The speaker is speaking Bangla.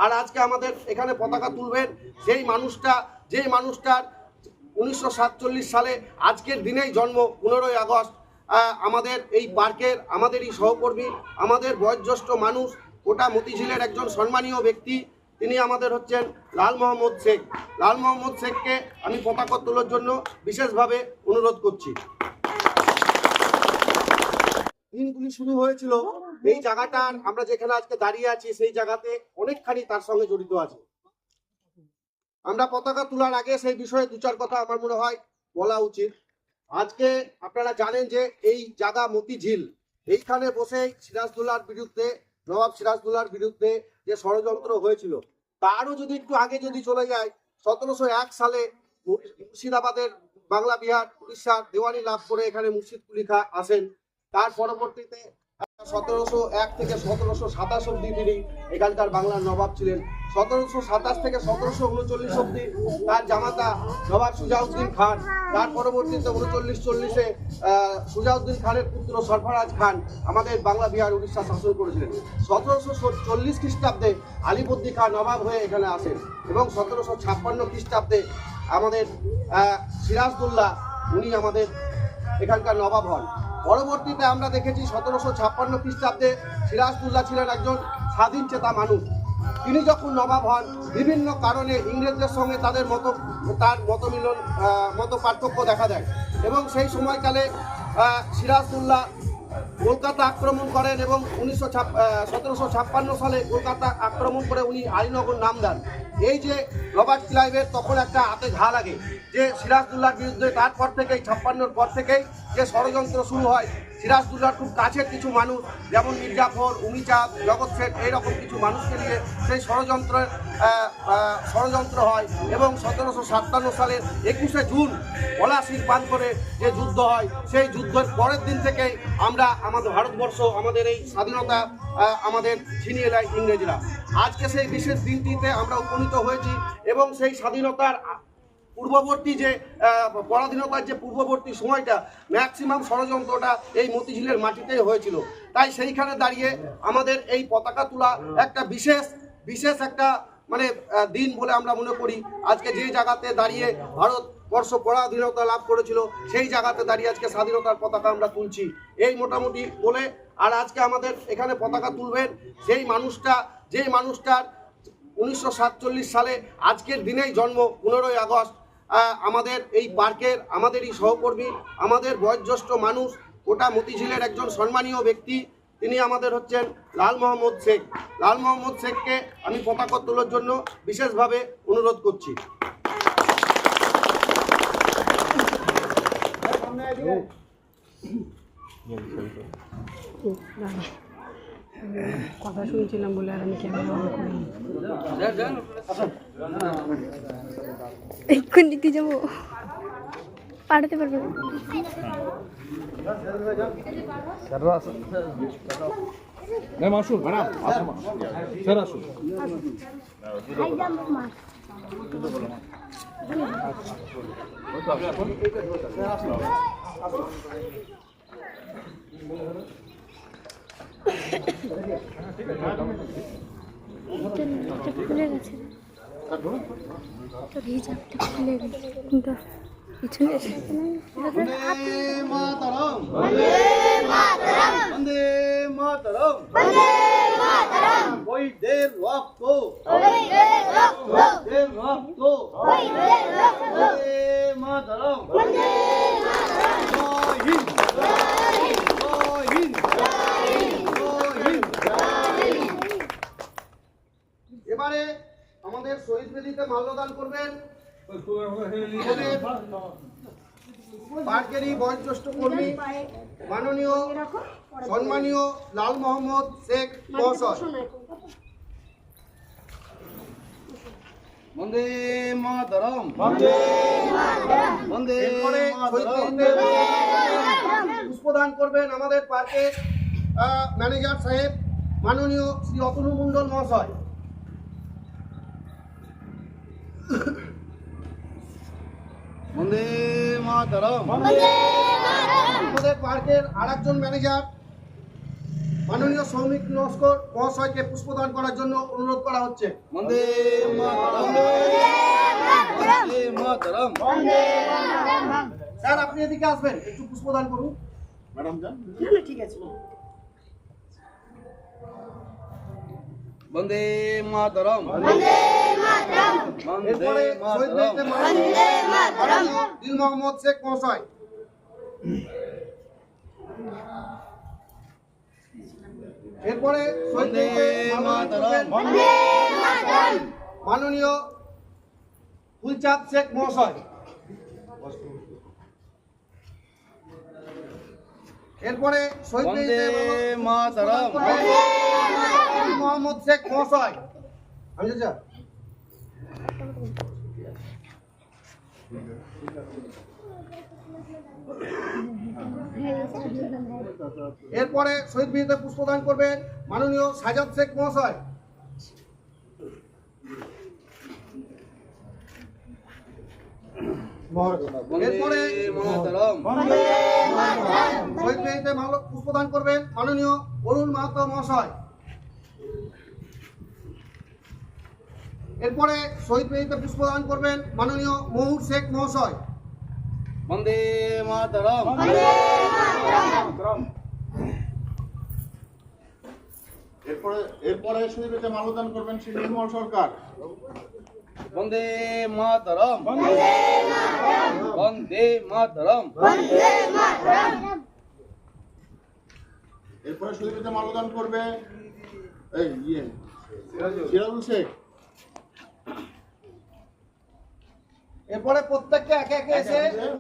আর আজকে আমাদের এখানে পতাকা তুলবেন সেই মানুষটা, যে মানুষটার 1947 সালে আজকের দিনেই জন্ম, 15ই আগস্ট। আমাদের এই পার্কের, আমাদের এই সহকর্মী, আমাদের বয়োজ্যেষ্ঠ মানুষ, গোটা মতিঝিলের একজন সম্মানীয় ব্যক্তি, তিনি আমাদের হচ্ছেন লাল মোহাম্মদ শেখ। লাল মোহাম্মদ শেখকে আমি পতাকা তোলার জন্য বিশেষভাবে অনুরোধ করছি। দিনগুলি শুরু হয়েছিল এই জায়গাটার, আমরা যেখানে আজকে দাঁড়িয়ে আছি সেই জায়গাতে অনেকখানি তার সঙ্গে জড়িত আছে। আমরা পতাকা তোলার আগে সেই বিষয়ে দু চার কথা আমার মনে হয় বলা উচিত। আজকে আপনারা জানেন যে এই জায়গা মতিঝিল, এইখানে বসে সিরাজদৌল্লার বিরুদ্ধে, নবাব সিরাজদৌল্লার বিরুদ্ধে যে ষড়যন্ত্র হয়েছিল, তারও যদি একটু আগে যদি চলে যায়, 1701 সালে মুর্শিদাবাদের বাংলা বিহার উড়িষ্যার দেওয়ানি লাভ করে এখানে মুর্শিদ কুলি খাঁ আসেন। তার পরবর্তীতে 1701 থেকে 1727 অব্দি তিনি এখানকার বাংলার নবাব ছিলেন। 1727 থেকে 1739 অব্দি তার জামাতা নবাব সুজাউদ্দিন খান। তার পরবর্তীতে 39-40-এ সুজাউদ্দিন খানের পুত্র সরফরাজ খান আমাদের বাংলা বিহার উড়িষ্যা শাসন করেছিলেন। 1740 খ্রিস্টাব্দে আলিবর্দী খান নবাব হয়ে এখানে আসেন এবং 1756 খ্রিস্টাব্দে আমাদের সিরাজদৌল্লা উনি আমাদের এখানকার নবাব হন। পরবর্তীতে আমরা দেখেছি 1756 খ্রিস্টাব্দে সিরাজদৌল্লা ছিলেন একজন স্বাধীন চেতা মানুষ। তিনি যখন নবাব হন, বিভিন্ন কারণে ইংরেজদের সঙ্গে তার মতমিলন, মত পার্থক্য দেখা দেয় এবং সেই সময়কালে সিরাজদৌল্লা কলকাতা আক্রমণ করেন এবং 1756 সালে কলকাতা আক্রমণ করে উনি আলীনগর নাম দেন। এই যে রবার্ট ক্লাইভের তখন একটা হাতে ঘা লাগে যে সিরাজদৌল্লার বিরুদ্ধে, তারপর থেকেই 56-র পর থেকেই যে ষড়যন্ত্র শুরু হয়। সিরাজদৌল্লার খুব কাছের কিছু মানুষ যেমন মির্জাফর, উমিচাঁদ, জগৎ শেঠ, এইরকম কিছু মানুষকে নিয়ে সেই ষড়যন্ত্র হয় এবং 1757 সালের 21শে জুন পলাশির বাঁধ করে যে যুদ্ধ হয়, সেই যুদ্ধের পরের দিন থেকেই আমরা আমাদের ভারতবর্ষ, আমাদের এই স্বাধীনতা আমাদের ছিনিয়ে নেয় ইংরেজরা। আজকে সেই বিশেষ দিনটিতে আমরা উপনীত হয়েছি এবং সেই স্বাধীনতার পূর্ববর্তী যে পরাধীনতার যে পূর্ববর্তী সময়টা ম্যাক্সিমাম ষড়যন্ত্রটা এই মতিঝিলের মাটিতেই হয়েছিল। তাই সেইখানে দাঁড়িয়ে আমাদের এই পতাকা তোলা একটা বিশেষ একটা মানে দিন বলে আমরা মনে করি। আজকে যে জায়গাতে দাঁড়িয়ে ভারতবর্ষ পরাধীনতা লাভ করেছিল, সেই জায়গাতে দাঁড়িয়ে আজকে স্বাধীনতার পতাকা আমরা তুলছি, এই মোটামুটি বলে। আর আজকে আমাদের এখানে পতাকা তুলবেন সেই মানুষটা, যে মানুষটার 1947 সালে আজকের দিনেই জন্ম, 15ই আগস্ট। আমাদের এই পার্কের, আমাদের এই সহকর্মী, আমাদের বয়োজ্যেষ্ঠ মানুষ, গোটা মতিঝিলের একজন সম্মানীয় ব্যক্তি, তিনি আমাদের হচ্ছেন লাল মোহাম্মদ শেখ। লাল মোহাম্মদ শেখকে আমি পতাকা তোলার জন্য বিশেষভাবে অনুরোধ করছি। কথা শুনছিলাম বলে আর আমি ক্যামেরা অন করিনি। এক্ষুনি দিতে যাবো, পাঠাতে পারবে না। আসুন ম্যাডাম, স্যার আসুন। খুলে গেছে তো রিজার্ভটা খুলে গেছে কিন্তু পিছনে বন্দে মাতরম, বন্দে মাতরম, বন্দে মাতরম, বন্দে মাতরম। শহীদদের রক্ত, শহীদদের রক্ত, শহীদদের রক্ত, শহীদদের রক্ত, বন্দে মাতরম, বন্দে মাতরম। জয় হিন্দ, জয় হিন্দ, জয় হিন্দ, জয় হিন্দ, জয় হিন্দ, জয় হিন্দ। এবারে আমাদের শহীদ বেদিতে মাল্যদান করবেন পার্কেরই বয়োজ্যেষ্ঠ কর্মী মাননীয় সম্মানীয় লাল মোহাম্মদ শেখ মহাশয়। বন্দে মাতরম, বন্দে মাতরম, বন্দে মাতরম। পুষ্পদান করবেন আমাদের পার্কের ম্যানেজার সাহেব মাননীয় শ্রী অতনু মণ্ডল মহাশয়। বন্দে মাতরম, বন্দে মাতরম। আমাদের পার্কের আরেকজন ম্যানেজার মাননীয় সৌমিক নস্কর মহাশয়কে পুষ্পদান করার জন্য অনুরোধ করা হচ্ছে। বন্দে মাতরম বন্দে মাতরম। স্যার আপনি এদিকে আসবেন, একটু পুষ্পদান করুন। ম্যাডাম যান। ঠিক আছে। বন্দে মাতরম এরপরে শহীদ মিনারে মাননীয় দিল মোহাম্মদ শেখ মহাশয়। এরপরে শহীদ মিনারে মাননীয় ফুলচাঁদ শেখ মহাশয়। এরপরে শহীদ বন্দে মিনারে মাতরম দিল মোহাম্মদ শেখ মহাশয়। আমি চাচা এরপরে শহীদ মিনারে পুষ্পদান করবেন মাননীয় সাজাদ শেখ মহাশয়। এরপরে মাতরম শহীদ মিনারে পুষ্পদান করবেন মাননীয় অরুণ মাহাতো মহাশয়। এরপরে শহীদ মিনারে পুষ্পদান করবেন মাননীয় মহুর শেখ মহাশয়। বন্দে মাতরম এরপরে শহীদকে মাল্যদান করবেন শ্রী নির্মল সরকার। বন্দে মাতরম বন্দে মাতরম। এরপরে শহীদকে মাল্যদান করবে এই সিরাজুল শেখ। এরপরে প্রত্যেককে একে একে এসে